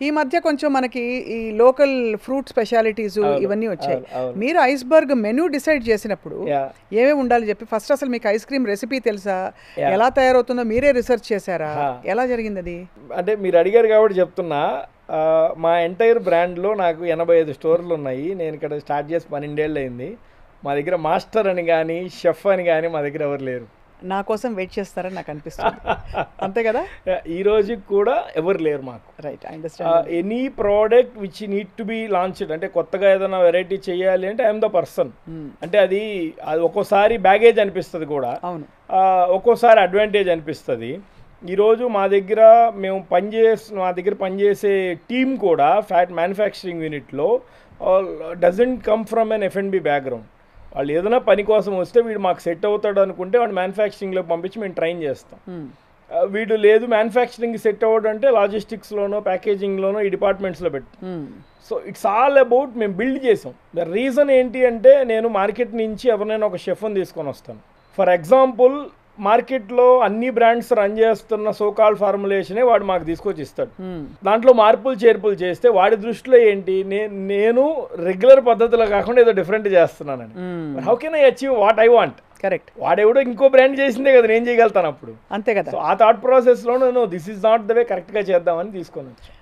ఈ మధ్య కొంచెం మనకి ఈ లోకల్ ఫ్రూట్ స్పెషాలిటీస్ ఇవన్నీ వచ్చాయి. మీరు ఐస్బర్గ్ మెనూ డిసైడ్ చేసినప్పుడు ఏమేమి ఉండాలి చెప్పి ఫస్ట్ అసలు మీకు ఐస్ క్రీమ్ రెసిపీ తెలుసా, ఎలా తయారవుతుందో మీరే రీసెర్చ్ చేశారా, ఎలా జరిగింది అది? అంటే మీరు అడిగారు కాబట్టి చెప్తున్నా. మా ఎంటైర్ బ్రాండ్లో నాకు 85 స్టోర్లు ఉన్నాయి. నేను ఇక్కడ స్టార్ట్ చేసి 12 ఏళ్ళు అయింది. మా దగ్గర మాస్టర్ అని కానీ షెఫ్ అని కానీ మా దగ్గర ఎవరు లేరు. నా కోసం వెయిట్ చేస్తారని నాకు అనిపిస్తుంది. అంతే కదా? ఈ రోజు కూడా ఎవరు లేరు మాకు. Right, I understand. Any product which need to be launched, అంటే కొత్తగా ఏదైనా వెరైటీ చేయాలి అంటే ఐఎమ్ ద పర్సన్. అంటే అది ఒక్కోసారి బ్యాగేజ్ అనిపిస్తుంది కూడా, అవును, ఒక్కోసారి అడ్వాంటేజ్ అనిపిస్తుంది. ఈరోజు మా దగ్గర పనిచేసే టీమ్ కూడా మ్యానుఫ్యాక్చరింగ్ యూనిట్లో doesn't come from an F&B background. వాళ్ళు ఏదైనా పని కోసం వస్తే వీడు మాకు సెట్ అవుతాడు అనుకుంటే వాడు మ్యానుఫ్యాక్చరింగ్లో పంపించి మేము ట్రైన్ చేస్తాం. వీడు లేదు మ్యానుఫ్యాక్చరింగ్ సెట్ అవ్వడం అంటే లాజిస్టిక్స్లోనో ప్యాకేజింగ్లోనో ఈ డిపార్ట్మెంట్స్లో పెడతాం. సో ఇట్స్ ఆల్ అబౌట్ మేము బిల్డ్ చేసాం. ద రీజన్ ఏంటి అంటే నేను మార్కెట్ నుంచి ఎవరినైనా ఒక షెఫ్ని తీసుకొని వస్తాను. ఫర్ ఎగ్జాంపుల్ మార్కెట్లో అన్ని బ్రాండ్స్ రన్ చేస్తున్న సోకాల్ ఫార్ములేషనే వాడు మాకు తీసుకొచ్చి ఇస్తాడు. దాంట్లో మార్పులు చేర్పులు చేస్తే వాడి దృష్టిలో ఏంటి, నేను రెగ్యులర్ పద్ధతిలో కాకుండా ఏదో డిఫరెంట్ చేస్తున్నానని. How can I achieve what I want? Correct. వాడెవడో ఇంకో బ్రాండ్ చేసిందే కదా నేను చేయగలుగుతాను అప్పుడు. అంతే కదా. సో ఆ థాట్ ప్రాసెస్లో నేను this is not the way, కరెక్ట్గా చేద్దామని తీసుకొని వచ్చాను.